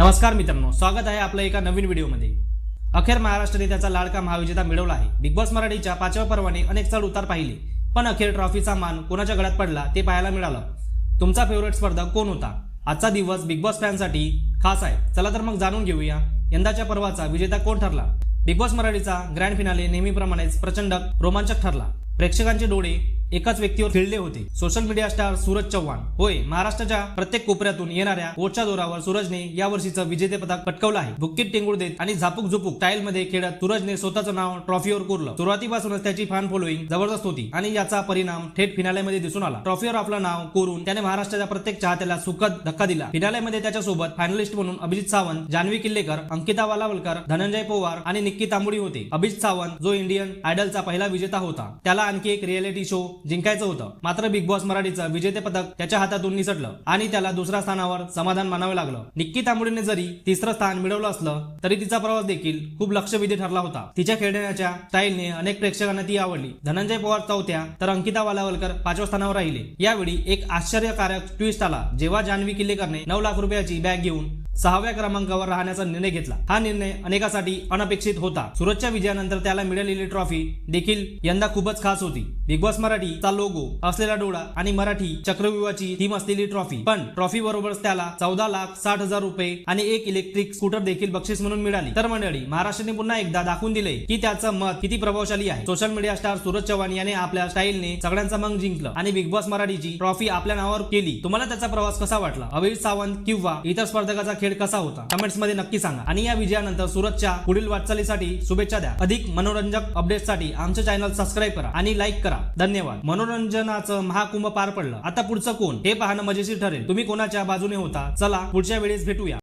नमस्कार मित्रांनो, स्वागत आहे आपल्या एका नवीन व्हिडिओमध्ये। अखेर महाराष्ट्राने त्याचा लाडका महाविजेता मिळवला आहे। बिग बॉस मराठीच्या 5व्या पर्वाने अनेक चढ उतार पाहिले, पण अखेर ट्रॉफीचा मान कोणाच्या गळ्यात पडला ते पाहायला मिळालं। तुमचा फेवरेट स्पर्धक कोण होता? आजचा दिवस बिग बॉस फॅनसाठी खास आहे। चला तर मग जाणून घेऊया यंदाच्या पर्वाचा विजेता कोण ठरला। बिग बॉस मराठीचा ग्रँड फिनाले नेहमीप्रमाणेच प्रचंड रोमांचक ठरला। प्रेक्षकांचे डोळे एकाच व्यक्तीवर खिळले होते, social media star Suraj Chavan. होय, महाराष्ट्राच्या प्रत्येक कोपऱ्यातून येणाऱ्या वोटच्या जोरावर सूरजने या वर्षीचं विजेतेपद पटकावलं आहे। बुक्कीत टेंगुळ देत आणि झापूक झुपूक स्टाईल मध्ये खेळत सूरजने स्वतःचं नाव ट्रॉफीवर कोरलं। सुरुवातीपासूनच त्याची फॅन फॉलोईंग जबरदस्त होती आणि याचा परिणाम थेट फिनालेमध्ये दिसून आला। ट्रॉफीवर आपलं नाव कोरून त्याने महाराष्ट्राच्या प्रत्येक चाहत्याला सुखद धक्का दिला। फिनालेमध्ये त्याच्यासोबत फायनलिस्ट म्हणून अभिजित सावंत, जान्हवी किल्लेकर, अंकिता वालावलकर, धनंजय पवार आणि निक्की तांबुडी होते। अभिजित सावंत, जो इंडियन आयडलचा पहिला विजेता होता, त्याला आणखी एक रियालिटी शो जिंकायचं होतं। मात्र बिग बॉस मराठीचं विजेते पदक त्याच्या हातातून निसटलं आणि त्याला दुसऱ्या स्थानावर समाधान मानावे लागलं। निक्की तांबुडीने जरी तिसरं स्थान मिळवलं असलं तरी तिचा प्रवास देखील खूप लक्षवेधी ठरला होता। तिच्या खेळण्याच्या स्टाईलने अनेक प्रेक्षकांना ती आवडली। धनंजय पवार 4थ्या तर अंकिता वालावलकर 5व्या स्थानावर राहिले। यावेळी एक आश्चर्यकारक ट्विस्ट आला जेव्हा जान्हवी किल्लेकरने 9 लाख रुपयाची बॅग घेऊन 6व्या क्रमांकावर राहण्याचा निर्णय घेतला। हा निर्णय अनेकांसाठी अनपेक्षित होता। सूरजच्या विजयानंतर त्याला मिळालेली ट्रॉफी देखील यंदा खूपच खास होती। बिग बॉस मराठीचा लोगो असलेला डोळा आणि मराठी चक्रव्यूहाची थीम असलेली ट्रॉफी, पण ट्रॉफी बरोबरच त्याला 14,60,000 रुपये आणि एक इलेक्ट्रिक स्कूटर देखील बक्षीस म्हणून मिळाली। तर मंडळी, महाराष्ट्राने पुन्हा एकदा दाखवून दिले की त्याचं मत किती प्रभावशाली आहे। Social media star Suraj Chavan याने आपल्या स्टाईलने सगळ्यांचा मन जिंकलं आणि बिग बॉस मराठीची ट्रॉफी आपल्या नावावर केली। तुम्हाला त्याचा प्रवास कसा वाटला? अभिजित सावंत किंवा इतर स्पर्धकाचा खेळ कसा होता? कमेंट्स मध्ये नक्की सांगा आणि या विजयानंतर सूरजच्या पुढील वाटचालीसाठी शुभेच्छा द्या। अधिक मनोरंजक अपडेट्ससाठी आमचे चॅनल सबस्क्राईब करा आणि लाईक करा। धन्यवाद। मनोरंजनाचं महाकुंभ पार पडलं, आता पुढचं कोण हे पाहणं मजेशीर ठरेल। तुम्ही कोणाच्या बाजूने होता? चला पुढच्या वेळेस भेटूया।